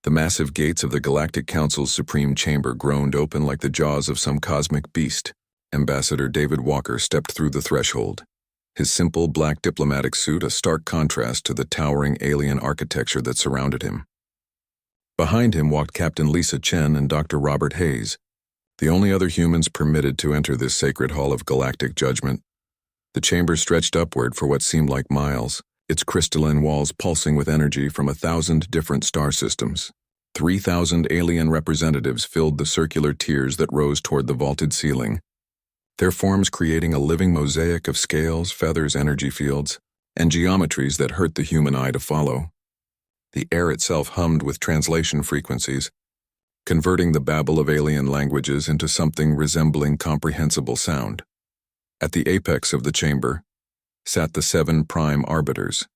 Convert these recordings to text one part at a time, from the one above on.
The massive gates of the Galactic Council's Supreme Chamber groaned open like the jaws of some cosmic beast. Ambassador David Walker stepped through the threshold. His simple black diplomatic suit a stark contrast to the towering alien architecture that surrounded him. Behind him walked Captain Lisa Chen and Dr. Robert Hayes, the only other humans permitted to enter this sacred hall of galactic judgment. The chamber stretched upward for what seemed like miles, its crystalline walls pulsing with energy from 1,000 different star systems. 3,000 alien representatives filled the circular tiers that rose toward the vaulted ceiling, their forms creating a living mosaic of scales, feathers, energy fields, and geometries that hurt the human eye to follow. The air itself hummed with translation frequencies, converting the babble of alien languages into something resembling comprehensible sound. At the apex of the chamber sat the 7 prime arbiters,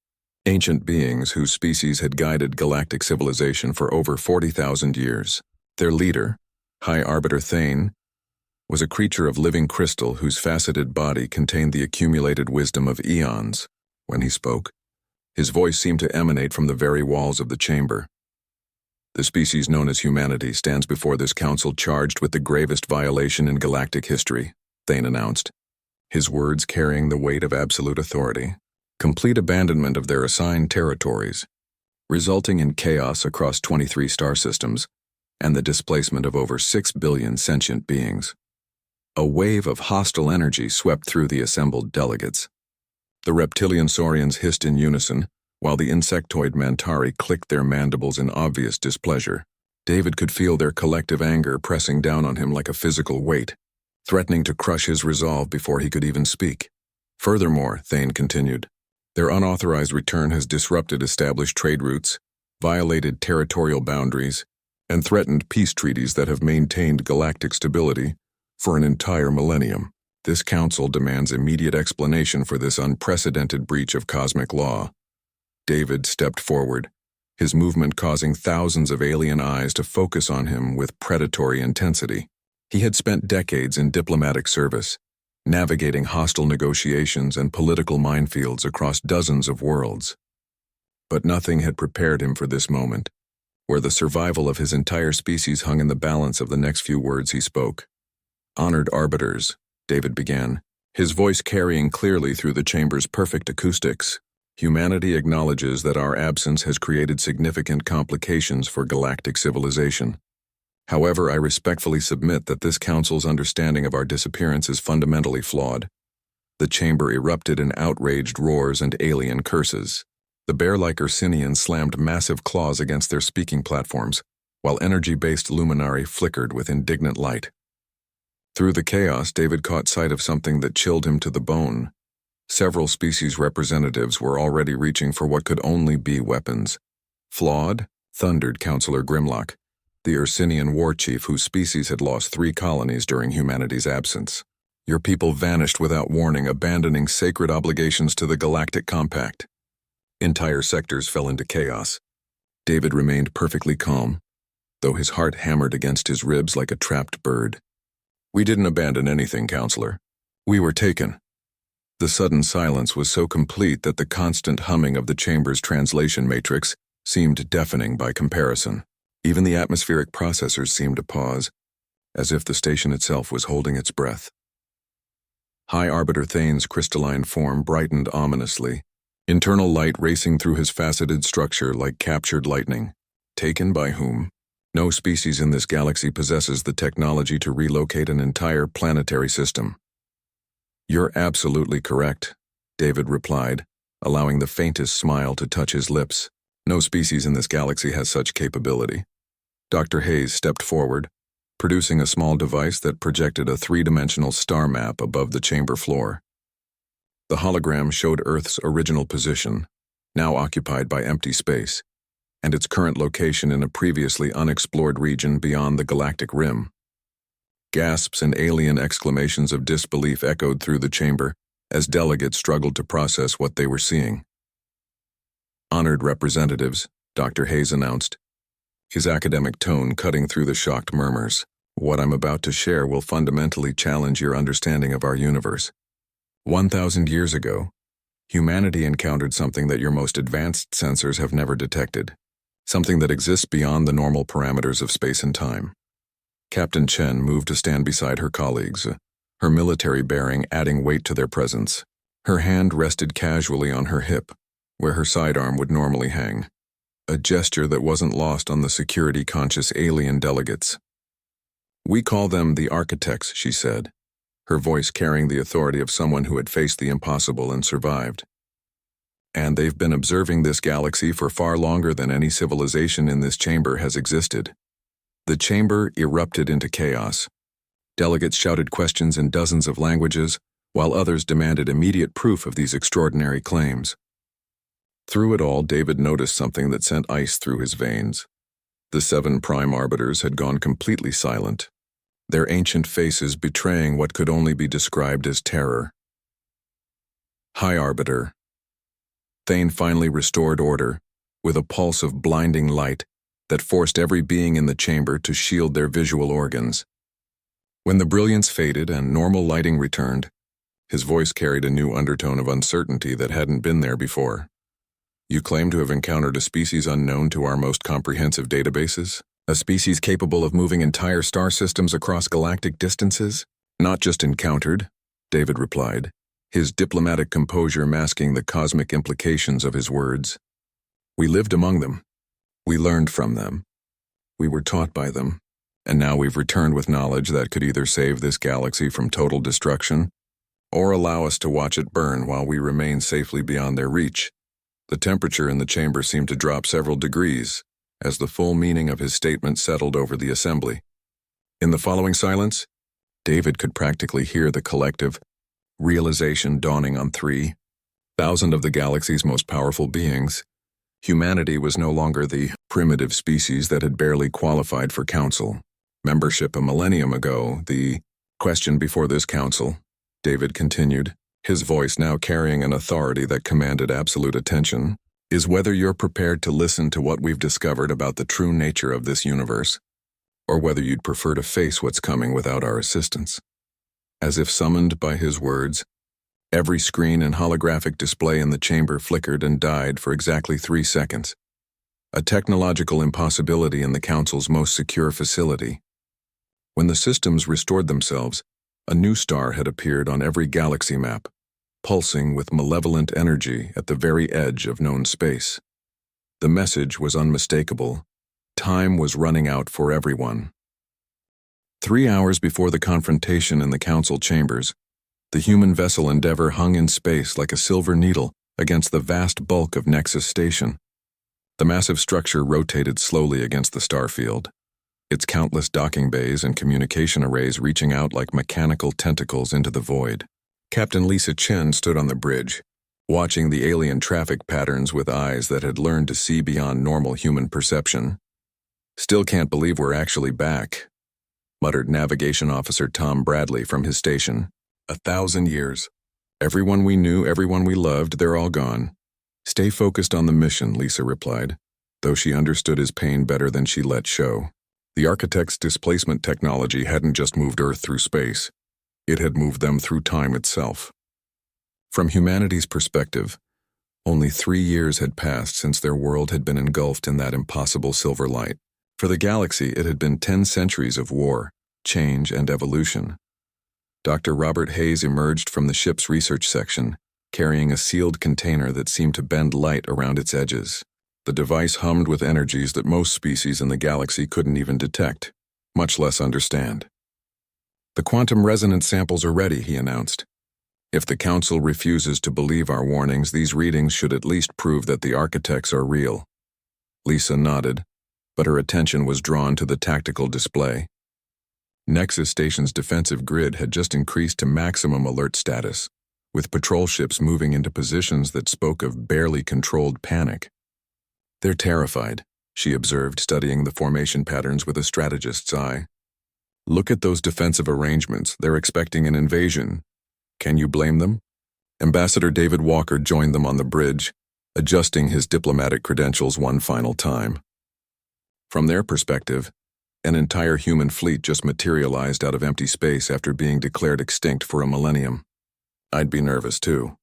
ancient beings whose species had guided galactic civilization for over 40,000 years. Their leader, High Arbiter Thane, was a creature of living crystal whose faceted body contained the accumulated wisdom of eons. When he spoke, his voice seemed to emanate from the very walls of the chamber. The species known as humanity stands before this council charged with the gravest violation in galactic history, Thane announced, his words carrying the weight of absolute authority. Complete abandonment of their assigned territories, resulting in chaos across 23 star systems and the displacement of over 6 billion sentient beings. A wave of hostile energy swept through the assembled delegates. The reptilian saurians hissed in unison, while the insectoid Mantari clicked their mandibles in obvious displeasure. David could feel their collective anger pressing down on him like a physical weight, threatening to crush his resolve before he could even speak. Furthermore, Thane continued, their unauthorized return has disrupted established trade routes, violated territorial boundaries, and threatened peace treaties that have maintained galactic stability for an entire millennium. This council demands immediate explanation for this unprecedented breach of cosmic law. David stepped forward, his movement causing thousands of alien eyes to focus on him with predatory intensity. He had spent decades in diplomatic service, navigating hostile negotiations and political minefields across dozens of worlds. But nothing had prepared him for this moment, where the survival of his entire species hung in the balance of the next few words he spoke. Honored arbiters, David began, his voice carrying clearly through the chamber's perfect acoustics. Humanity acknowledges that our absence has created significant complications for galactic civilization. However, I respectfully submit that this council's understanding of our disappearance is fundamentally flawed. The chamber erupted in outraged roars and alien curses. The bear-like Ursinians slammed massive claws against their speaking platforms, while energy-based luminari flickered with indignant light. Through the chaos, David caught sight of something that chilled him to the bone. Several species representatives were already reaching for what could only be weapons. Flawed? Thundered Counselor Grimlock, the Ursinian war chief whose species had lost 3 colonies during humanity's absence. Your people vanished without warning, abandoning sacred obligations to the Galactic Compact. Entire sectors fell into chaos. David remained perfectly calm, though his heart hammered against his ribs like a trapped bird. We didn't abandon anything, Counselor. We were taken. The sudden silence was so complete that the constant humming of the chamber's translation matrix seemed deafening by comparison. Even the atmospheric processors seemed to pause, as if the station itself was holding its breath. High Arbiter Thane's crystalline form brightened ominously, internal light racing through his faceted structure like captured lightning. Taken by whom? No species in this galaxy possesses the technology to relocate an entire planetary system. You're absolutely correct, David replied, allowing the faintest smile to touch his lips. No species in this galaxy has such capability. Dr. Hayes stepped forward, producing a small device that projected a 3-dimensional star map above the chamber floor. The hologram showed Earth's original position, now occupied by empty space, and its current location in a previously unexplored region beyond the galactic rim. Gasps and alien exclamations of disbelief echoed through the chamber as delegates struggled to process what they were seeing. Honored representatives, Dr. Hayes announced, his academic tone cutting through the shocked murmurs. What I'm about to share will fundamentally challenge your understanding of our universe. 1,000 years ago, humanity encountered something that your most advanced sensors have never detected. something that exists beyond the normal parameters of space and time. Captain Chen moved to stand beside her colleagues, her military bearing adding weight to their presence. Her hand rested casually on her hip, where her sidearm would normally hang, a gesture that wasn't lost on the security-conscious alien delegates. "We call them the architects," she said, her voice carrying the authority of someone who had faced the impossible and survived. "And they've been observing this galaxy for far longer than any civilization in this chamber has existed." The chamber erupted into chaos. Delegates shouted questions in dozens of languages, while others demanded immediate proof of these extraordinary claims. Through it all, David noticed something that sent ice through his veins. The 7 prime arbiters had gone completely silent, their ancient faces betraying what could only be described as terror. "High Arbiter." Thane finally restored order, with a pulse of blinding light that forced every being in the chamber to shield their visual organs. When the brilliance faded and normal lighting returned, his voice carried a new undertone of uncertainty that hadn't been there before. "You claim to have encountered a species unknown to our most comprehensive databases? A species capable of moving entire star systems across galactic distances?" "Not just encountered," David replied, his diplomatic composure masking the cosmic implications of his words. "We lived among them. We learned from them. We were taught by them. And now we've returned with knowledge that could either save this galaxy from total destruction or allow us to watch it burn while we remain safely beyond their reach." The temperature in the chamber seemed to drop several degrees as the full meaning of his statement settled over the assembly. In the following silence, David could practically hear the collective realization dawning on 3,000 of the galaxy's most powerful beings. Humanity was no longer the primitive species that had barely qualified for council membership a millennium ago. "The question before this council," David continued, his voice now carrying an authority that commanded absolute attention, "is whether you're prepared to listen to what we've discovered about the true nature of this universe, or whether you'd prefer to face what's coming without our assistance." As if summoned by his words, every screen and holographic display in the chamber flickered and died for exactly 3 seconds. A technological impossibility in the Council's most secure facility. When the systems restored themselves, a new star had appeared on every galaxy map, pulsing with malevolent energy at the very edge of known space. The message was unmistakable. Time was running out for everyone. 3 hours before the confrontation in the Council chambers, the human vessel Endeavour hung in space like a silver needle against the vast bulk of Nexus Station. The massive structure rotated slowly against the starfield, its countless docking bays and communication arrays reaching out like mechanical tentacles into the void. Captain Lisa Chen stood on the bridge, watching the alien traffic patterns with eyes that had learned to see beyond normal human perception. "Still can't believe we're actually back," muttered Navigation Officer Tom Bradley from his station. 1,000 years. Everyone we knew, everyone we loved, they're all gone. "Stay focused on the mission," Lisa replied, though she understood his pain better than she let show. The architect's displacement technology hadn't just moved Earth through space. It had moved them through time itself. From humanity's perspective, only 3 years had passed since their world had been engulfed in that impossible silver light. For the galaxy, it had been 10 centuries of war, change, and evolution. Dr. Robert Hayes emerged from the ship's research section, carrying a sealed container that seemed to bend light around its edges. The device hummed with energies that most species in the galaxy couldn't even detect, much less understand. "The quantum resonance samples are ready," he announced. "If the Council refuses to believe our warnings, these readings should at least prove that the architects are real." Lisa nodded, but her attention was drawn to the tactical display. Nexus Station's defensive grid had just increased to maximum alert status, with patrol ships moving into positions that spoke of barely controlled panic. "They're terrified," she observed, studying the formation patterns with a strategist's eye. "Look at those defensive arrangements. They're expecting an invasion. Can you blame them?" Ambassador David Walker joined them on the bridge, adjusting his diplomatic credentials one final time. From their perspective, an entire human fleet just materialized out of empty space after being declared extinct for a millennium. "I'd be nervous too."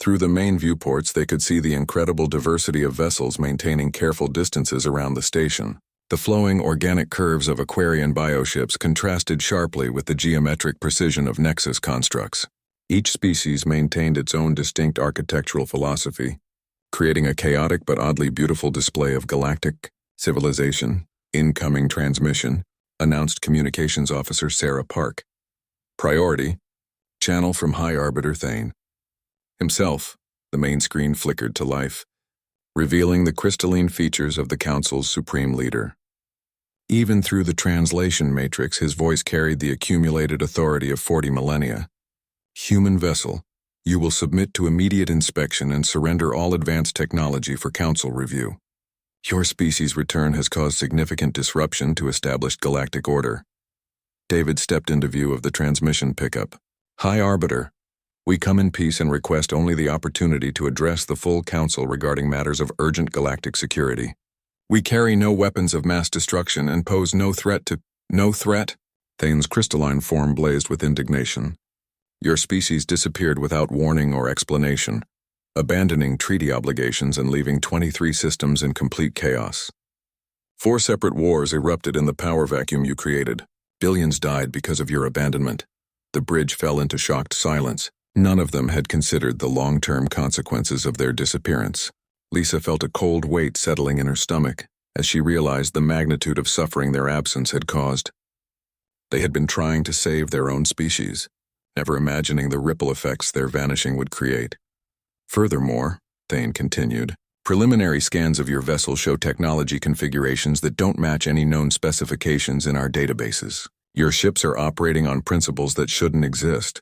Through the main viewports, they could see the incredible diversity of vessels maintaining careful distances around the station. The flowing organic curves of Aquarian bioships contrasted sharply with the geometric precision of Nexus constructs. Each species maintained its own distinct architectural philosophy, creating a chaotic but oddly beautiful display of galactic civilization. Incoming transmission, announced Communications Officer Sarah Park. Priority, channel from High Arbiter Thane. Himself, the main screen flickered to life, revealing the crystalline features of the Council's supreme leader. Even through the translation matrix, his voice carried the accumulated authority of 40 millennia. Human vessel, you will submit to immediate inspection and surrender all advanced technology for Council review. Your species' return has caused significant disruption to established galactic order. David stepped into view of the transmission pickup. High Arbiter, we come in peace and request only the opportunity to address the full Council regarding matters of urgent galactic security. We carry no weapons of mass destruction and pose no threat to— No threat? Thane's crystalline form blazed with indignation. Your species disappeared without warning or explanation, abandoning treaty obligations and leaving 23 systems in complete chaos. 4 separate wars erupted in the power vacuum you created. Billions died because of your abandonment. The bridge fell into shocked silence. None of them had considered the long-term consequences of their disappearance. Lisa felt a cold weight settling in her stomach as she realized the magnitude of suffering their absence had caused. They had been trying to save their own species, never imagining the ripple effects their vanishing would create. Furthermore, Thane continued, preliminary scans of your vessel show technology configurations that don't match any known specifications in our databases. Your ships are operating on principles that shouldn't exist.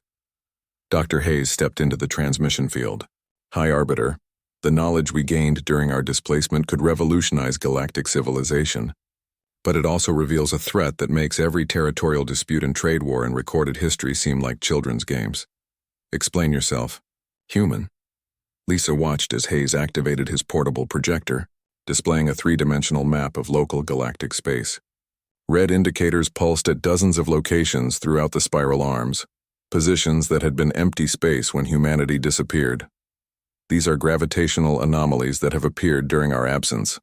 Dr. Hayes stepped into the transmission field. High Arbiter, the knowledge we gained during our displacement could revolutionize galactic civilization, but it also reveals a threat that makes every territorial dispute and trade war in recorded history seem like children's games. Explain yourself. Human. Lisa watched as Hayes activated his portable projector, displaying a 3-dimensional map of local galactic space. Red indicators pulsed at dozens of locations throughout the spiral arms, positions that had been empty space when humanity disappeared. These are gravitational anomalies that have appeared during our absence,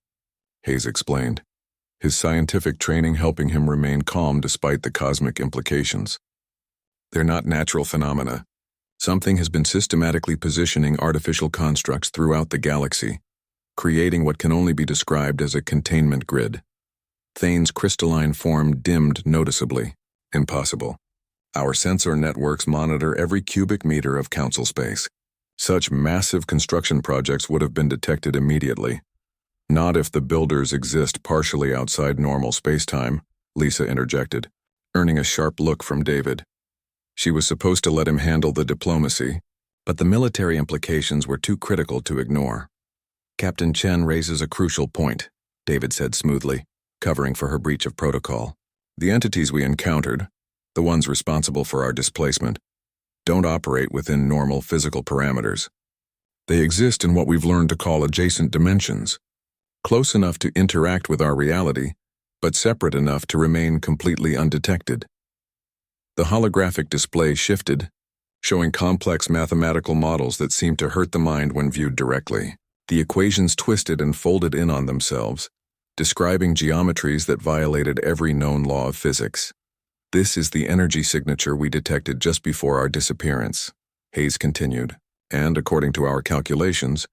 Hayes explained, his scientific training helping him remain calm despite the cosmic implications. They're not natural phenomena. Something has been systematically positioning artificial constructs throughout the galaxy, creating what can only be described as a containment grid. Thane's crystalline form dimmed noticeably. Impossible. Our sensor networks monitor every cubic meter of Council space. Such massive construction projects would have been detected immediately. Not if the builders exist partially outside normal spacetime, Lisa interjected, earning a sharp look from David. She was supposed to let him handle the diplomacy, but the military implications were too critical to ignore. Captain Chen raises a crucial point, David said smoothly, covering for her breach of protocol. The entities we encountered, the ones responsible for our displacement, don't operate within normal physical parameters. They exist in what we've learned to call adjacent dimensions, close enough to interact with our reality, but separate enough to remain completely undetected. The holographic display shifted, showing complex mathematical models that seemed to hurt the mind when viewed directly. The equations twisted and folded in on themselves, describing geometries that violated every known law of physics. This is the energy signature we detected just before our disappearance, Hayes continued, and according to our calculations,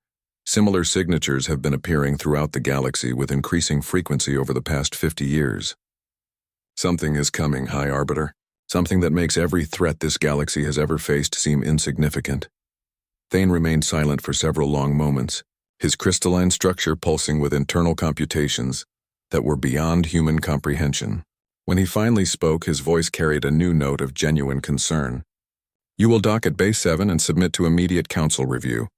similar signatures have been appearing throughout the galaxy with increasing frequency over the past 50 years. Something is coming, High Arbiter. Something that makes every threat this galaxy has ever faced seem insignificant. Thane remained silent for several long moments, his crystalline structure pulsing with internal computations that were beyond human comprehension. When he finally spoke, his voice carried a new note of genuine concern. You will dock at Base 7 and submit to immediate Council review.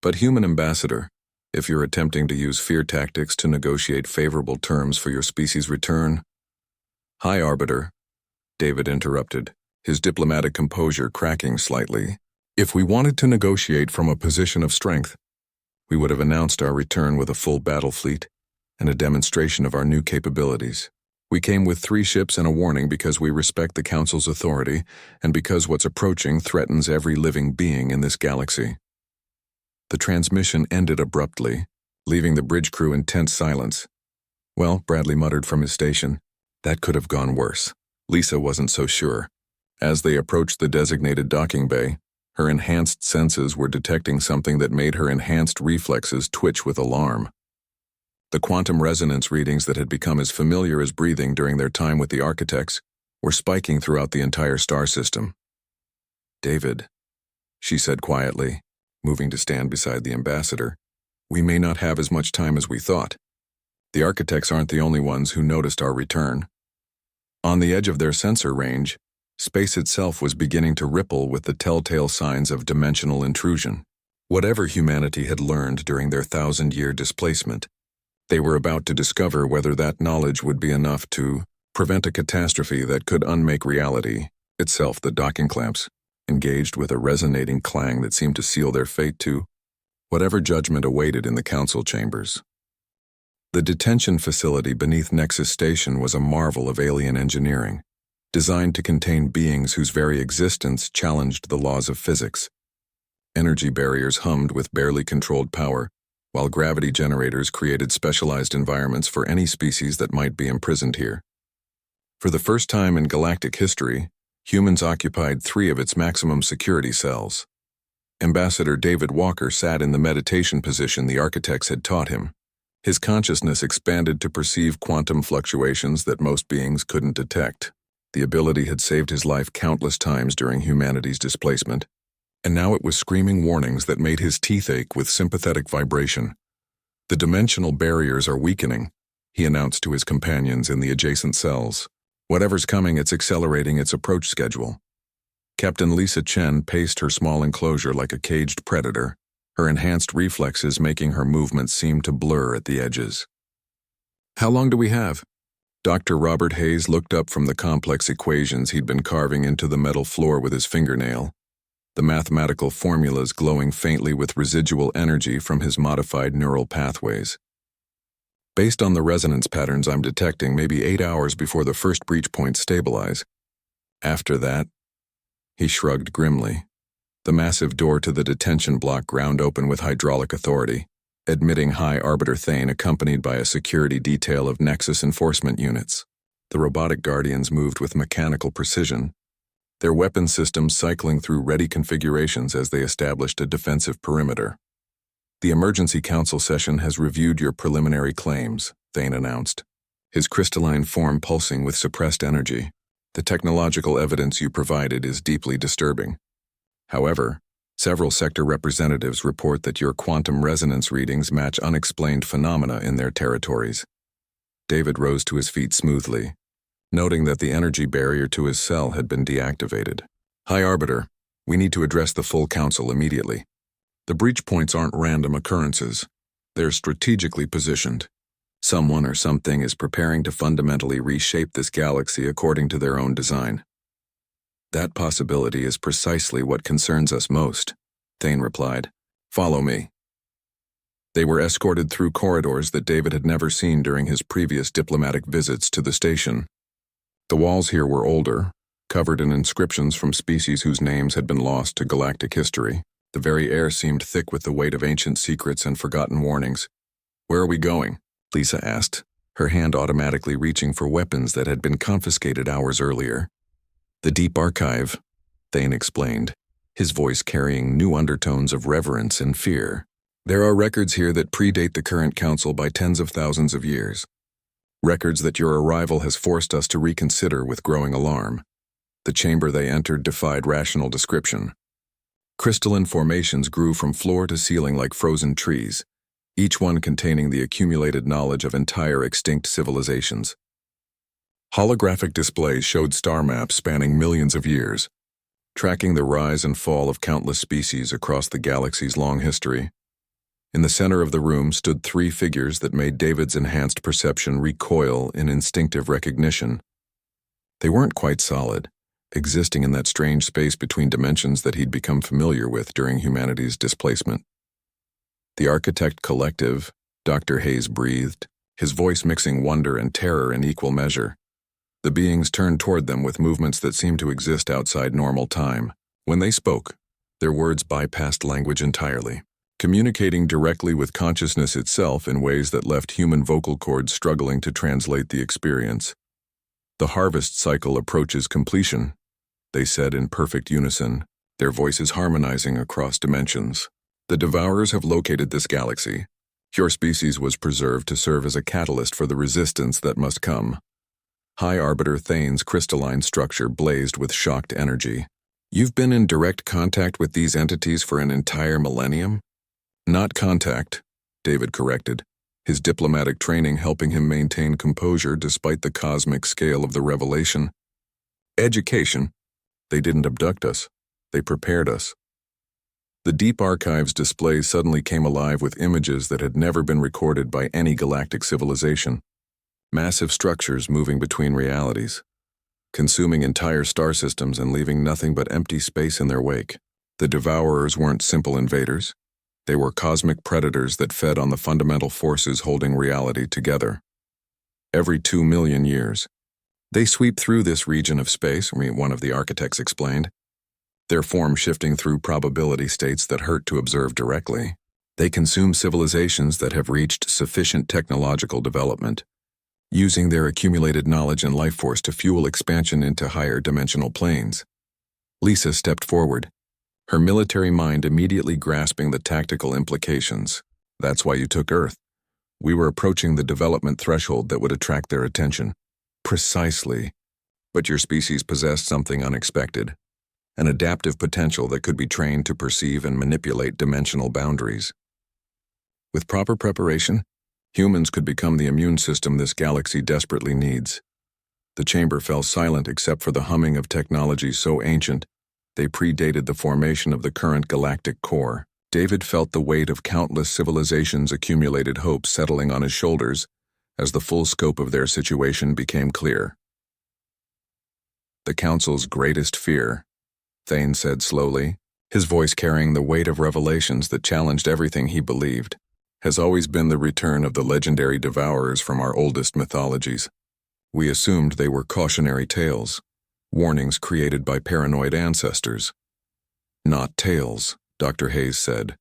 But Human Ambassador, if you're attempting to use fear tactics to negotiate favorable terms for your species' return— High Arbiter, David interrupted, his diplomatic composure cracking slightly. If we wanted to negotiate from a position of strength, we would have announced our return with a full battle fleet and a demonstration of our new capabilities. We came with 3 ships and a warning because we respect the Council's authority and because what's approaching threatens every living being in this galaxy. The transmission ended abruptly, leaving the bridge crew in tense silence. Well, Bradley muttered from his station, that could have gone worse. Lisa wasn't so sure. As they approached the designated docking bay, her enhanced senses were detecting something that made her enhanced reflexes twitch with alarm. The quantum resonance readings that had become as familiar as breathing during their time with the architects were spiking throughout the entire star system. "David," she said quietly, moving to stand beside the ambassador, "we may not have as much time as we thought. The architects aren't the only ones who noticed our return." On the edge of their sensor range, space itself was beginning to ripple with the telltale signs of dimensional intrusion. Whatever humanity had learned during their 1,000-year displacement, they were about to discover whether that knowledge would be enough to prevent a catastrophe that could unmake reality itself. The docking clamps, engaged with a resonating clang that seemed to seal their fate to whatever judgment awaited in the council chambers. The detention facility beneath Nexus Station was a marvel of alien engineering, designed to contain beings whose very existence challenged the laws of physics. Energy barriers hummed with barely controlled power, while gravity generators created specialized environments for any species that might be imprisoned here. For the first time in galactic history, humans occupied 3 of its maximum security cells. Ambassador David Walker sat in the meditation position the architects had taught him. His consciousness expanded to perceive quantum fluctuations that most beings couldn't detect. The ability had saved his life countless times during humanity's displacement, and now it was screaming warnings that made his teeth ache with sympathetic vibration. "The dimensional barriers are weakening," he announced to his companions in the adjacent cells. "Whatever's coming, it's accelerating its approach schedule." Captain Lisa Chen paced her small enclosure like a caged predator, her enhanced reflexes making her movements seem to blur at the edges. "How long do we have?" Dr. Robert Hayes looked up from the complex equations he'd been carving into the metal floor with his fingernail, the mathematical formulas glowing faintly with residual energy from his modified neural pathways. "Based on the resonance patterns I'm detecting, maybe 8 hours before the first breach points stabilize. After that," he shrugged grimly. The massive door to the detention block ground open with hydraulic authority, admitting High Arbiter Thane accompanied by a security detail of Nexus enforcement units. The robotic guardians moved with mechanical precision, their weapon systems cycling through ready configurations as they established a defensive perimeter. "The Emergency Council session has reviewed your preliminary claims," Thane announced, his crystalline form pulsing with suppressed energy. "The technological evidence you provided is deeply disturbing. However, several sector representatives report that your quantum resonance readings match unexplained phenomena in their territories." David rose to his feet smoothly, noting that the energy barrier to his cell had been deactivated. "High Arbiter, we need to address the full council immediately. The breach points aren't random occurrences. They're strategically positioned. Someone or something is preparing to fundamentally reshape this galaxy according to their own design." "That possibility is precisely what concerns us most," Thane replied. "Follow me." They were escorted through corridors that David had never seen during his previous diplomatic visits to the station. The walls here were older, covered in inscriptions from species whose names had been lost to galactic history. The very air seemed thick with the weight of ancient secrets and forgotten warnings. "Where are we going?" Lisa asked, her hand automatically reaching for weapons that had been confiscated hours earlier. "The Deep Archive," Thane explained, his voice carrying new undertones of reverence and fear. "There are records here that predate the current council by tens of thousands of years. Records that your arrival has forced us to reconsider with growing alarm." The chamber they entered defied rational description. Crystalline formations grew from floor to ceiling like frozen trees, each one containing the accumulated knowledge of entire extinct civilizations. Holographic displays showed star maps spanning millions of years, tracking the rise and fall of countless species across the galaxy's long history. In the center of the room stood 3 figures that made David's enhanced perception recoil in instinctive recognition. They weren't quite solid, existing in that strange space between dimensions that he'd become familiar with during humanity's displacement. "The Architect Collective," Dr. Hayes breathed, his voice mixing wonder and terror in equal measure. The beings turned toward them with movements that seemed to exist outside normal time. When they spoke, their words bypassed language entirely, communicating directly with consciousness itself in ways that left human vocal cords struggling to translate the experience. The harvest cycle approaches completion, they said in perfect unison, their voices harmonizing across dimensions. The Devourers have located this galaxy. Your species was preserved to serve as a catalyst for the resistance that must come. High Arbiter Thane's crystalline structure blazed with shocked energy. You've been in direct contact with these entities for an entire millennium? Not contact, David corrected, his diplomatic training helping him maintain composure despite the cosmic scale of the revelation. Education. They didn't abduct us. They prepared us. The Deep Archives display suddenly came alive with images that had never been recorded by any galactic civilization. Massive structures moving between realities, consuming entire star systems and leaving nothing but empty space in their wake. The Devourers weren't simple invaders. They were cosmic predators that fed on the fundamental forces holding reality together. Every 2 million years, they sweep through this region of space, one of the architects explained, their form shifting through probability states that hurt to observe directly. They consume civilizations that have reached sufficient technological development, using their accumulated knowledge and life force to fuel expansion into higher dimensional planes. Lisa stepped forward, her military mind immediately grasping the tactical implications. That's why you took Earth. We were approaching the development threshold that would attract their attention. Precisely. But your species possessed something unexpected. An adaptive potential that could be trained to perceive and manipulate dimensional boundaries. With proper preparation, humans could become the immune system this galaxy desperately needs. The chamber fell silent except for the humming of technology so ancient, they predated the formation of the current galactic core. David felt the weight of countless civilizations' accumulated hopes settling on his shoulders as the full scope of their situation became clear. The Council's greatest fear, Thane said slowly, his voice carrying the weight of revelations that challenged everything he believed, has always been the return of the legendary Devourers from our oldest mythologies. We assumed they were cautionary tales, warnings created by paranoid ancestors. Not tales, Dr. Hayes said,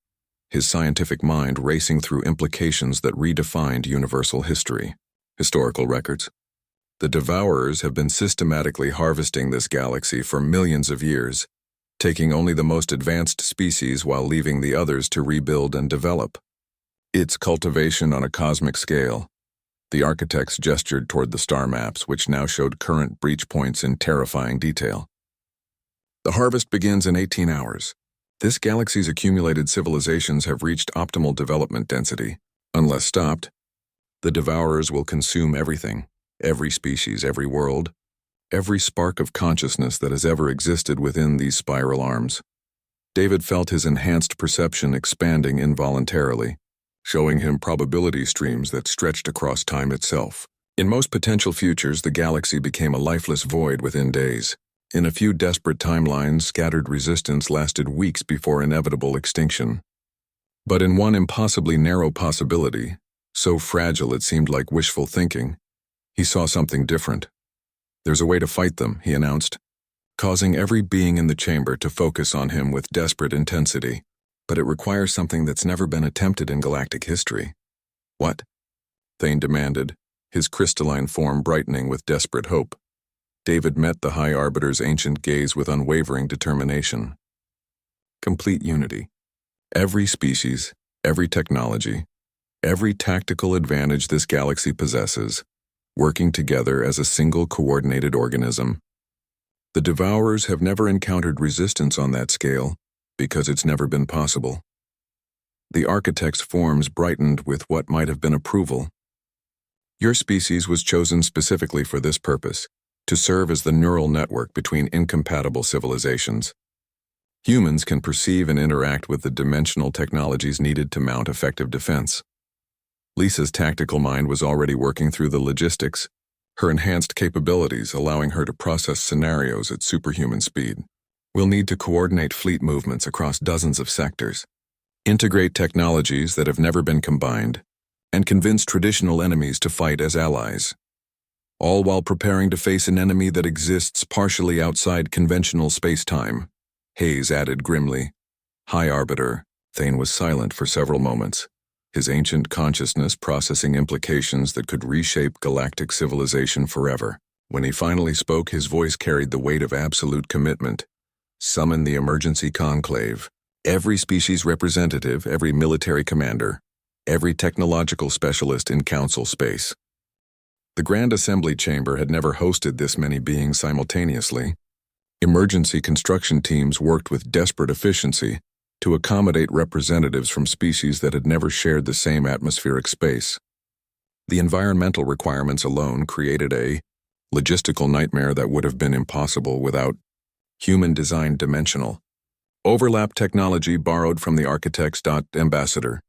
his scientific mind racing through implications that redefined universal history. Historical records. The Devourers have been systematically harvesting this galaxy for millions of years, taking only the most advanced species while leaving the others to rebuild and develop. It's cultivation on a cosmic scale. The architects gestured toward the star maps, which now showed current breach points in terrifying detail. The harvest begins in 18 hours. This galaxy's accumulated civilizations have reached optimal development density. Unless stopped, the Devourers will consume everything. Every species, every world, every spark of consciousness that has ever existed within these spiral arms. David felt his enhanced perception expanding involuntarily, showing him probability streams that stretched across time itself. In most potential futures, the galaxy became a lifeless void within days. In a few desperate timelines, scattered resistance lasted weeks before inevitable extinction. But in one impossibly narrow possibility, so fragile it seemed like wishful thinking, he saw something different. There's a way to fight them, he announced, causing every being in the chamber to focus on him with desperate intensity. But it requires something that's never been attempted in galactic history. What? Thane demanded, his crystalline form brightening with desperate hope. David met the High Arbiter's ancient gaze with unwavering determination. Complete unity. Every species, every technology, every tactical advantage this galaxy possesses, working together as a single coordinated organism. The Devourers have never encountered resistance on that scale because it's never been possible. The architect's forms brightened with what might have been approval. Your species was chosen specifically for this purpose, to serve as the neural network between incompatible civilizations. Humans can perceive and interact with the dimensional technologies needed to mount effective defense. Lisa's tactical mind was already working through the logistics, her enhanced capabilities allowing her to process scenarios at superhuman speed. We'll need to coordinate fleet movements across dozens of sectors, integrate technologies that have never been combined, and convince traditional enemies to fight as allies, all while preparing to face an enemy that exists partially outside conventional space-time, Hayes added grimly. High Arbiter, Thane was silent for several moments, his ancient consciousness processing implications that could reshape galactic civilization forever. When he finally spoke, his voice carried the weight of absolute commitment. Summon the emergency conclave. Every species representative, every military commander, every technological specialist in council space. The Grand Assembly Chamber had never hosted this many beings simultaneously. Emergency construction teams worked with desperate efficiency to accommodate representatives from species that had never shared the same atmospheric space. The environmental requirements alone created a logistical nightmare that would have been impossible without human-designed dimensional overlap technology borrowed from the architect's ambassador.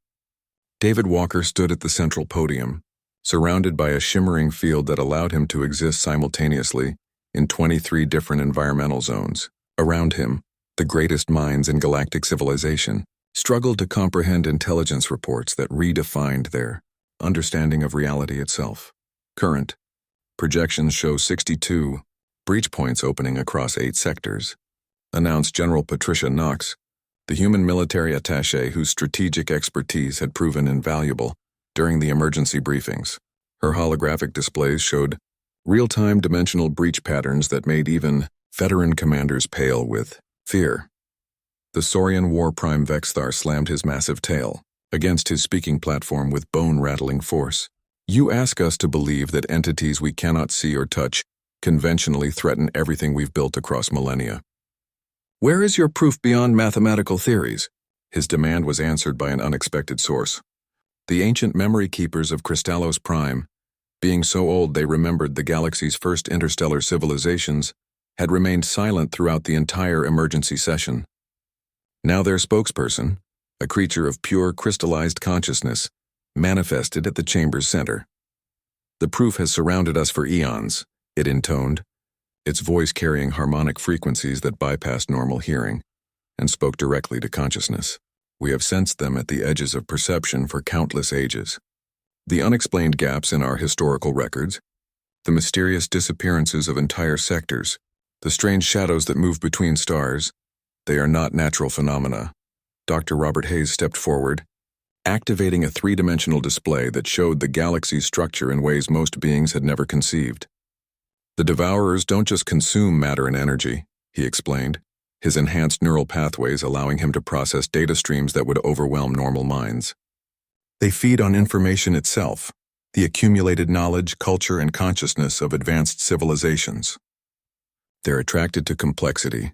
David Walker stood at the central podium, surrounded by a shimmering field that allowed him to exist simultaneously in 23 different environmental zones. Around him, the greatest minds in galactic civilization struggled to comprehend intelligence reports that redefined their understanding of reality itself. Current projections show 62 breach points opening across 8 sectors, announced General Patricia Knox, the human military attaché whose strategic expertise had proven invaluable during the emergency briefings. Her holographic displays showed real-time dimensional breach patterns that made even veteran commanders pale with fear. The Saurian War Prime Vexthar slammed his massive tail against his speaking platform with bone-rattling force. You ask us to believe that entities we cannot see or touch conventionally threaten everything we've built across millennia. Where is your proof beyond mathematical theories? His demand was answered by an unexpected source. The ancient memory keepers of Crystallos Prime, being so old they remembered the galaxy's first interstellar civilizations, had remained silent throughout the entire emergency session. Now their spokesperson, a creature of pure crystallized consciousness, manifested at the chamber's center. The proof has surrounded us for eons, it intoned, its voice carrying harmonic frequencies that bypassed normal hearing and spoke directly to consciousness. We have sensed them at the edges of perception for countless ages. The unexplained gaps in our historical records, the mysterious disappearances of entire sectors, the strange shadows that move between stars, they are not natural phenomena. Dr. Robert Hayes stepped forward, activating a 3-dimensional display that showed the galaxy's structure in ways most beings had never conceived. The Devourers don't just consume matter and energy, he explained, his enhanced neural pathways allowing him to process data streams that would overwhelm normal minds. They feed on information itself, the accumulated knowledge, culture, and consciousness of advanced civilizations. They're attracted to complexity.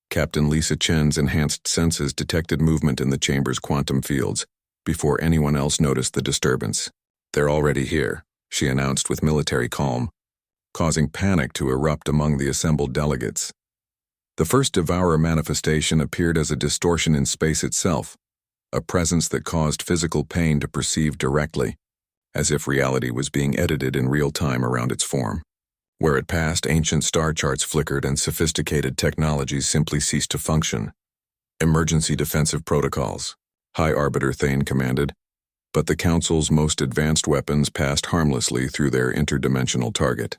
Captain Lisa Chen's enhanced senses detected movement in the chamber's quantum fields before anyone else noticed the disturbance. They're already here, she announced with military calm, causing panic to erupt among the assembled delegates. The first Devourer manifestation appeared as a distortion in space itself, a presence that caused physical pain to perceive directly, as if reality was being edited in real time around its form. Where it passed, ancient star charts flickered and sophisticated technologies simply ceased to function. Emergency defensive protocols, High Arbiter Thane commanded, but the Council's most advanced weapons passed harmlessly through their interdimensional target.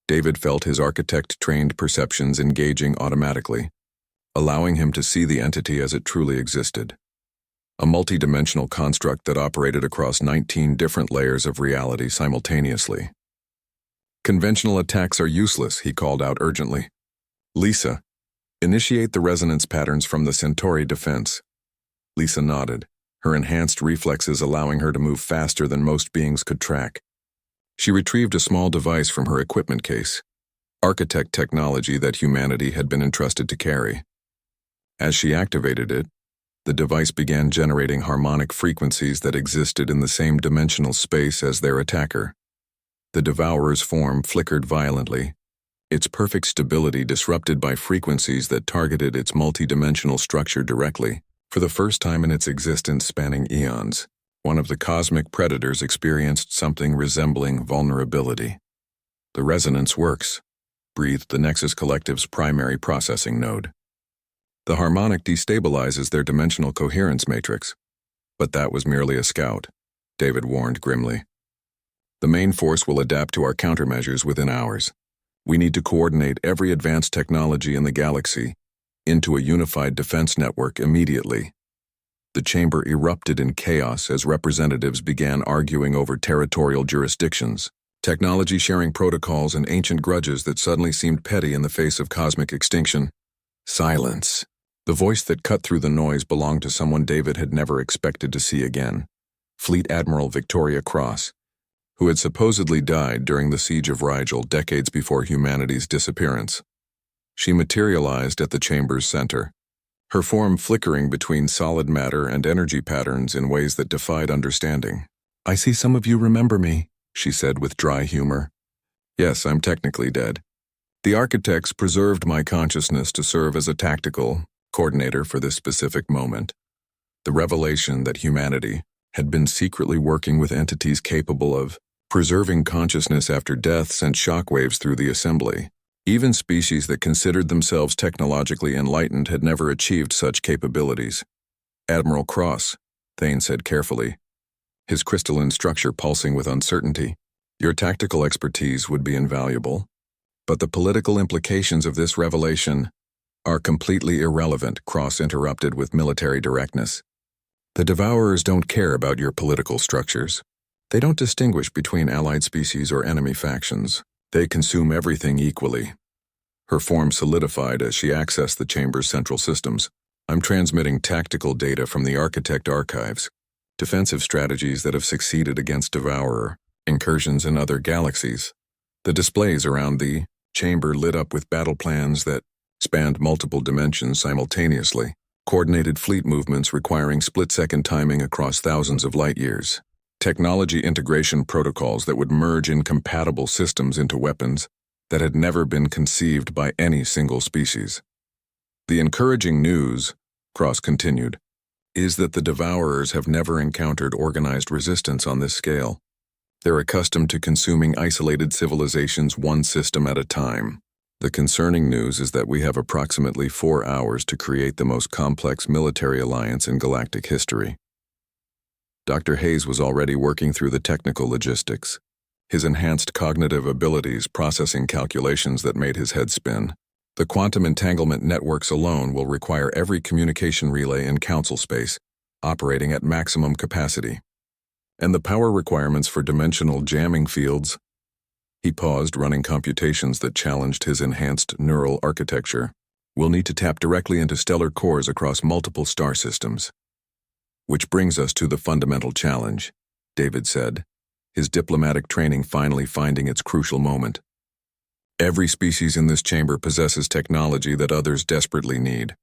David felt his architect-trained perceptions engaging automatically, allowing him to see the entity as it truly existed. A multidimensional construct that operated across 19 different layers of reality simultaneously. Conventional attacks are useless, he called out urgently. Lisa, initiate the resonance patterns from the Centauri defense. Lisa nodded, her enhanced reflexes allowing her to move faster than most beings could track. She retrieved a small device from her equipment case, architect technology that humanity had been entrusted to carry. As she activated it, the device began generating harmonic frequencies that existed in the same dimensional space as their attacker. The Devourer's form flickered violently, its perfect stability disrupted by frequencies that targeted its multidimensional structure directly. For the first time in its existence spanning eons, one of the cosmic predators experienced something resembling vulnerability. The resonance works, breathed the Nexus Collective's primary processing node. The harmonic destabilizes their dimensional coherence matrix. But that was merely a scout, David warned grimly. The main force will adapt to our countermeasures within hours. We need to coordinate every advanced technology in the galaxy into a unified defense network immediately. The chamber erupted in chaos as representatives began arguing over territorial jurisdictions, technology-sharing protocols, and ancient grudges that suddenly seemed petty in the face of cosmic extinction. Silence. The voice that cut through the noise belonged to someone David had never expected to see again. Fleet Admiral Victoria Cross, who had supposedly died during the Siege of Rigel decades before humanity's disappearance. She materialized at the chamber's center, her form flickering between solid matter and energy patterns in ways that defied understanding. "I see some of you remember me," she said with dry humor. "Yes, I'm technically dead. The architects preserved my consciousness to serve as a tactical coordinator for this specific moment. The revelation that humanity had been secretly working with entities capable of preserving consciousness after death sent shockwaves through the assembly. Even species that considered themselves technologically enlightened had never achieved such capabilities." "Admiral Cross," Thane said carefully, his crystalline structure pulsing with uncertainty, "your tactical expertise would be invaluable. But the political implications of this revelation are completely irrelevant," Cross interrupted with military directness. "The Devourers don't care about your political structures. They don't distinguish between allied species or enemy factions. They consume everything equally." Her form solidified as she accessed the chamber's central systems. "I'm transmitting tactical data from the Architect archives, defensive strategies that have succeeded against Devourer incursions in other galaxies." The displays around the chamber lit up with battle plans that spanned multiple dimensions simultaneously, coordinated fleet movements requiring split-second timing across thousands of light-years, technology integration protocols that would merge incompatible systems into weapons that had never been conceived by any single species. "The encouraging news," Cross continued, "is that the Devourers have never encountered organized resistance on this scale. They're accustomed to consuming isolated civilizations one system at a time. The concerning news is that we have approximately 4 hours to create the most complex military alliance in galactic history." Dr. Hayes was already working through the technical logistics, his enhanced cognitive abilities processing calculations that made his head spin. "The quantum entanglement networks alone will require every communication relay in council space operating at maximum capacity. And the power requirements for dimensional jamming fields." He paused, running computations that challenged his enhanced neural architecture. "We'll need to tap directly into stellar cores across multiple star systems." "Which brings us to the fundamental challenge," David said, his diplomatic training finally finding its crucial moment. "Every species in this chamber possesses technology that others desperately need.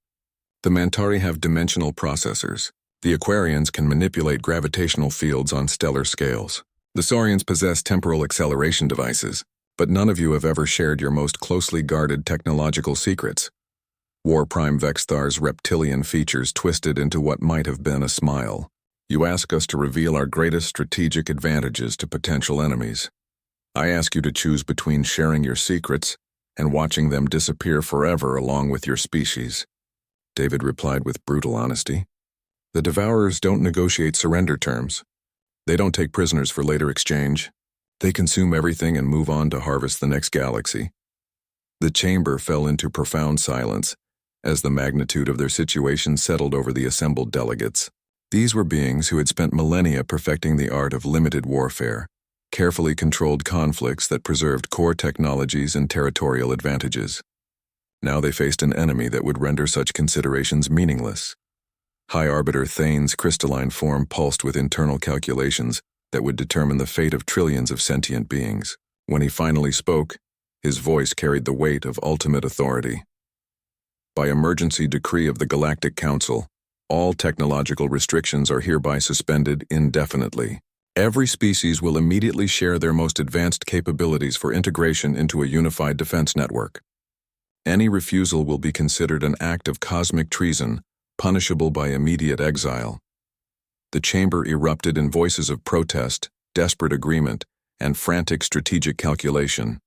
The Mantari have dimensional processors. The Aquarians can manipulate gravitational fields on stellar scales. The Saurians possess temporal acceleration devices, but none of you have ever shared your most closely guarded technological secrets." War Prime Vexthar's reptilian features twisted into what might have been a smile. "You ask us to reveal our greatest strategic advantages to potential enemies. I ask you to choose between sharing your secrets and watching them disappear forever along with your species," David replied with brutal honesty. "The Devourers don't negotiate surrender terms. They don't take prisoners for later exchange. They consume everything and move on to harvest the next galaxy." The chamber fell into profound silence as the magnitude of their situation settled over the assembled delegates. These were beings who had spent millennia perfecting the art of limited warfare, carefully controlled conflicts that preserved core technologies and territorial advantages. Now they faced an enemy that would render such considerations meaningless. High Arbiter Thane's crystalline form pulsed with internal calculations that would determine the fate of trillions of sentient beings. When he finally spoke, his voice carried the weight of ultimate authority. "By emergency decree of the Galactic Council, all technological restrictions are hereby suspended indefinitely. Every species will immediately share their most advanced capabilities for integration into a unified defense network. Any refusal will be considered an act of cosmic treason, punishable by immediate exile." The chamber erupted in voices of protest, desperate agreement, and frantic strategic calculation.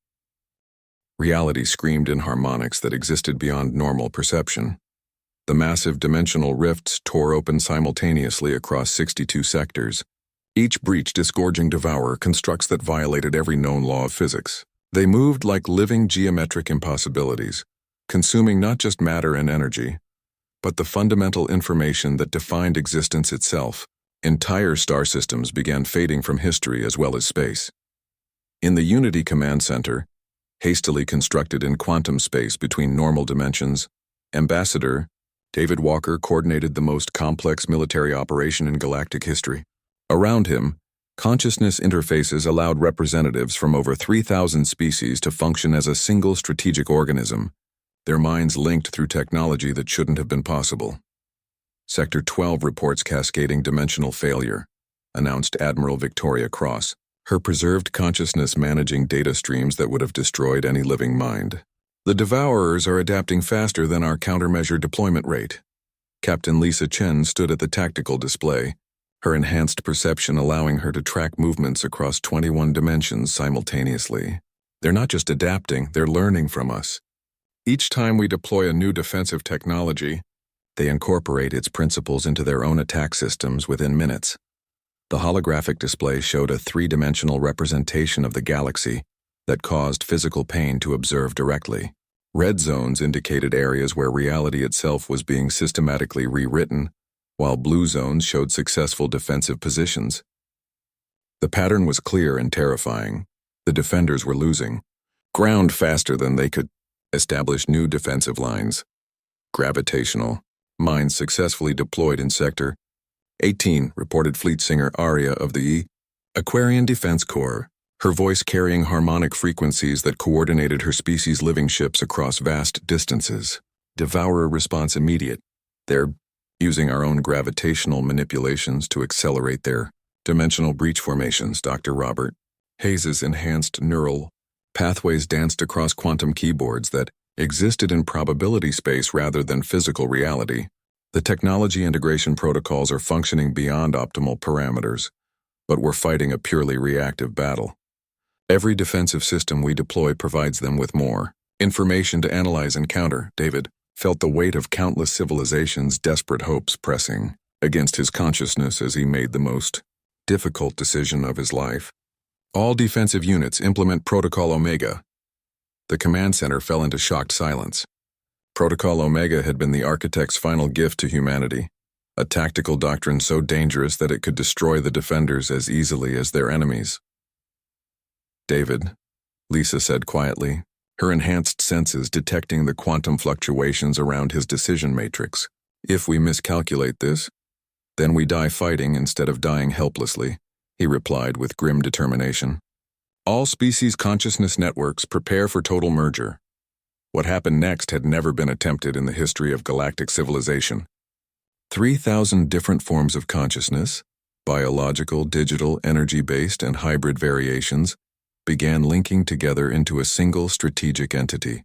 Reality screamed in harmonics that existed beyond normal perception. The massive dimensional rifts tore open simultaneously across 62 sectors, each breach disgorging Devourer constructs that violated every known law of physics. They moved like living geometric impossibilities, consuming not just matter and energy, but the fundamental information that defined existence itself. Entire star systems began fading from history as well as space. In the Unity Command Center, hastily constructed in quantum space between normal dimensions, Ambassador David Walker coordinated the most complex military operation in galactic history. Around him, consciousness interfaces allowed representatives from over 3,000 species to function as a single strategic organism, their minds linked through technology that shouldn't have been possible. Sector 12 reports cascading dimensional failure, announced Admiral Victoria Cross, her preserved consciousness managing data streams that would have destroyed any living mind. The Devourers are adapting faster than our countermeasure deployment rate. Captain Lisa Chen stood at the tactical display, her enhanced perception allowing her to track movements across 21 dimensions simultaneously. They're not just adapting, they're learning from us. Each time we deploy a new defensive technology, they incorporate its principles into their own attack systems within minutes. The holographic display showed a three-dimensional representation of the galaxy that caused physical pain to observe directly. Red zones indicated areas where reality itself was being systematically rewritten, while blue zones showed successful defensive positions. The pattern was clear and terrifying. The defenders were losing ground faster than they could establish new defensive lines. Gravitational mines successfully deployed in Sector 18, reported Fleet Singer Aria of the Aquarian Defense Corps, her voice carrying harmonic frequencies that coordinated her species' living ships across vast distances. Devourer response immediate. They're using our own gravitational manipulations to accelerate their dimensional breach formations, Dr. Robert Hayes's enhanced neural pathways danced across quantum keyboards that existed in probability space rather than physical reality. The technology integration protocols are functioning beyond optimal parameters, but we're fighting a purely reactive battle. Every defensive system we deploy provides them with more information to analyze and counter. David felt the weight of countless civilizations' desperate hopes pressing against his consciousness as he made the most difficult decision of his life. All defensive units implement Protocol Omega. The command center fell into shocked silence. Protocol Omega had been the architect's final gift to humanity, a tactical doctrine so dangerous that it could destroy the defenders as easily as their enemies. David, Lisa said quietly, her enhanced senses detecting the quantum fluctuations around his decision matrix. If we miscalculate this, then we die fighting instead of dying helplessly, he replied with grim determination. All species consciousness networks prepare for total merger. What happened next had never been attempted in the history of galactic civilization. 3,000 different forms of consciousness, biological, digital, energy-based, and hybrid variations, began linking together into a single strategic entity.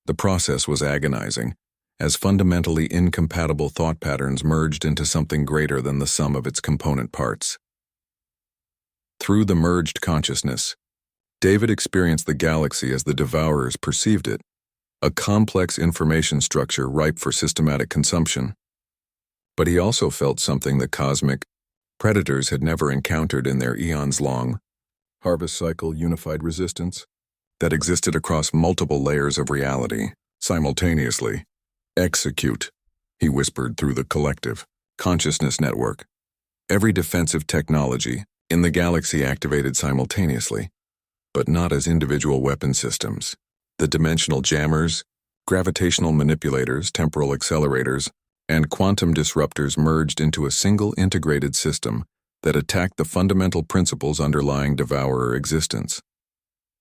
The process was agonizing, as fundamentally incompatible thought patterns merged into something greater than the sum of its component parts. Through the merged consciousness, David experienced the galaxy as the Devourers perceived it, a complex information structure ripe for systematic consumption. But he also felt something the cosmic predators had never encountered in their eons-long harvest cycle unified resistance that existed across multiple layers of reality simultaneously. Execute, he whispered through the collective consciousness network. Every defensive technology in the galaxy activated simultaneously, but not as individual weapon systems. The dimensional jammers, gravitational manipulators, temporal accelerators, and quantum disruptors merged into a single integrated system that attacked the fundamental principles underlying Devourer existence.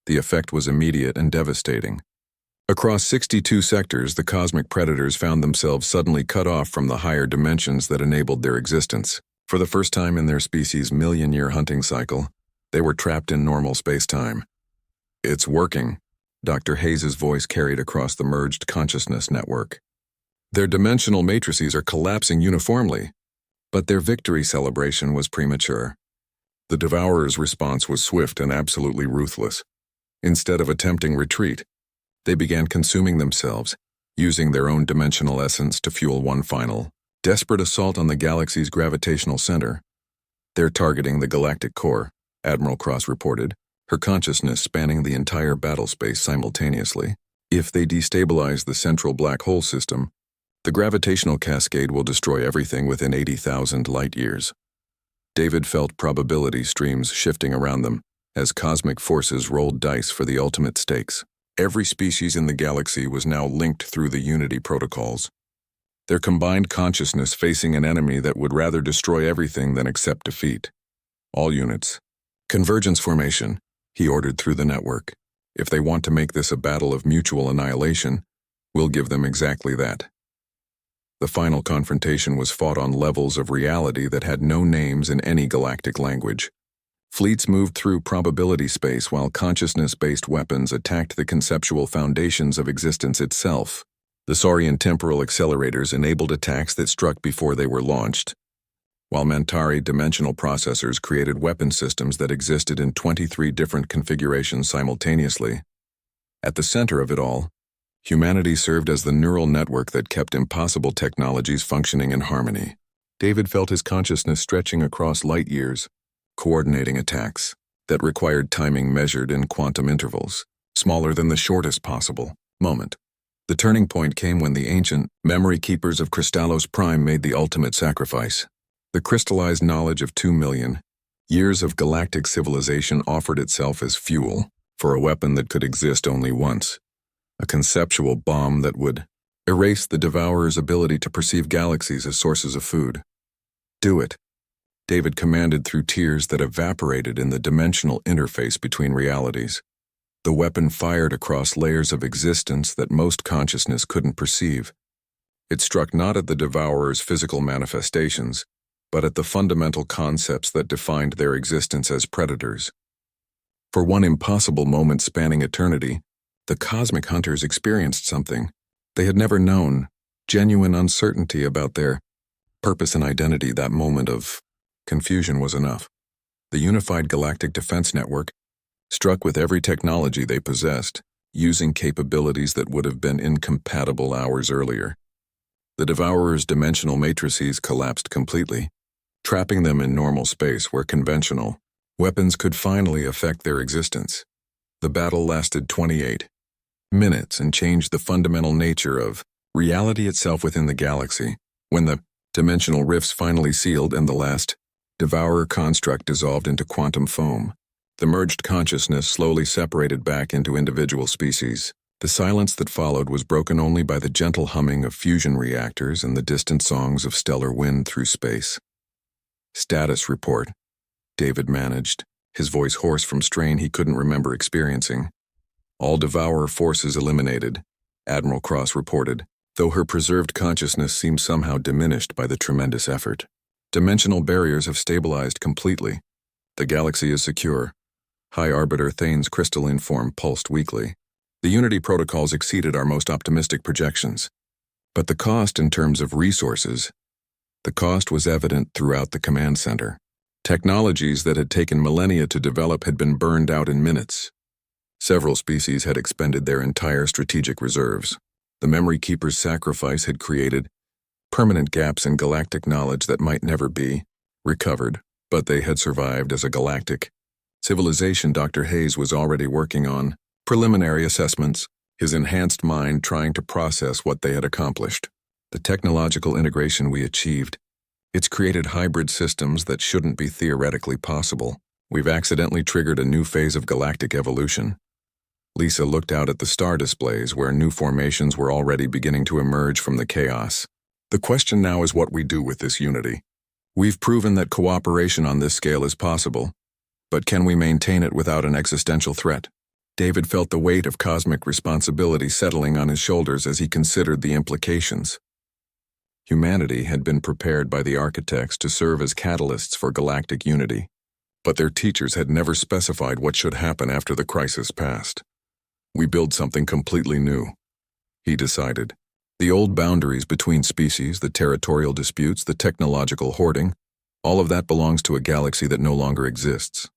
The effect was immediate and devastating. Across 62 sectors, the cosmic predators found themselves suddenly cut off from the higher dimensions that enabled their existence. For the first time in their species' million-year hunting cycle, they were trapped in normal space-time. It's working, Dr. Hayes's voice carried across the merged consciousness network. Their dimensional matrices are collapsing uniformly, but their victory celebration was premature. The Devourer's response was swift and absolutely ruthless. Instead of attempting retreat, they began consuming themselves, using their own dimensional essence to fuel one final, desperate assault on the galaxy's gravitational center. They're targeting the galactic core, Admiral Cross reported, her consciousness spanning the entire battle space simultaneously. If they destabilize the central black hole system, The gravitational cascade will destroy everything within 80,000 light-years. David felt probability streams shifting around them as cosmic forces rolled dice for the ultimate stakes. Every species in the galaxy was now linked through the Unity protocols, their combined consciousness facing an enemy that would rather destroy everything than accept defeat. All units. Convergence formation, he ordered through the network. If they want to make this a battle of mutual annihilation, we'll give them exactly that. The final confrontation was fought on levels of reality that had no names in any galactic language. Fleets moved through probability space while consciousness-based weapons attacked the conceptual foundations of existence itself. The Saurian temporal accelerators enabled attacks that struck before they were launched, while Mantari dimensional processors created weapon systems that existed in 23 different configurations simultaneously. At the center of it all, humanity served as the neural network that kept impossible technologies functioning in harmony. David felt his consciousness stretching across light years, coordinating attacks that required timing measured in quantum intervals, smaller than the shortest possible moment. The turning point came when the ancient memory keepers of Crystallos Prime made the ultimate sacrifice. The crystallized knowledge of 2 million years of galactic civilization offered itself as fuel for a weapon that could exist only once, a conceptual bomb that would erase the Devourer's ability to perceive galaxies as sources of food. Do it, David commanded through tears that evaporated in the dimensional interface between realities. The weapon fired across layers of existence that most consciousness couldn't perceive. It struck not at the Devourer's physical manifestations, but at the fundamental concepts that defined their existence as predators. For one impossible moment spanning eternity, the cosmic hunters experienced something they had never known, genuine uncertainty about their purpose and identity. That moment of confusion was enough. The unified galactic defense network struck with every technology they possessed, using capabilities that would have been incompatible hours earlier. The Devourer's dimensional matrices collapsed completely, trapping them in normal space where conventional weapons could finally affect their existence. The battle lasted 28 minutes and changed the fundamental nature of reality itself within the galaxy. When the dimensional rifts finally sealed and the last Devourer construct dissolved into quantum foam, the merged consciousness slowly separated back into individual species. The silence that followed was broken only by the gentle humming of fusion reactors and the distant songs of stellar wind through space. Status report, David managed, his voice hoarse from strain he couldn't remember experiencing. All Devourer forces eliminated, Admiral Cross reported, though her preserved consciousness seemed somehow diminished by the tremendous effort. Dimensional barriers have stabilized completely. The galaxy is secure. High Arbiter Thane's crystalline form pulsed weakly. The Unity protocols exceeded our most optimistic projections. But the cost in terms of resources, the cost was evident throughout the command center. Technologies that had taken millennia to develop had been burned out in minutes. Several species had expended their entire strategic reserves. The Memory Keeper's sacrifice had created permanent gaps in galactic knowledge that might never be recovered, but they had survived as a galactic civilization. Dr. Hayes was already working on preliminary assessments, his enhanced mind trying to process what they had accomplished. The technological integration we achieved, it's created hybrid systems that shouldn't be theoretically possible. We've accidentally triggered a new phase of galactic evolution. Lisa looked out at the star displays where new formations were already beginning to emerge from the chaos. The question now is what we do with this unity. We've proven that cooperation on this scale is possible, but can we maintain it without an existential threat? David felt the weight of cosmic responsibility settling on his shoulders as he considered the implications. Humanity had been prepared by the architects to serve as catalysts for galactic unity, but their teachers had never specified what should happen after the crisis passed. We build something completely new, he decided. The old boundaries between species, the territorial disputes, the technological hoarding, all of that belongs to a galaxy that no longer exists.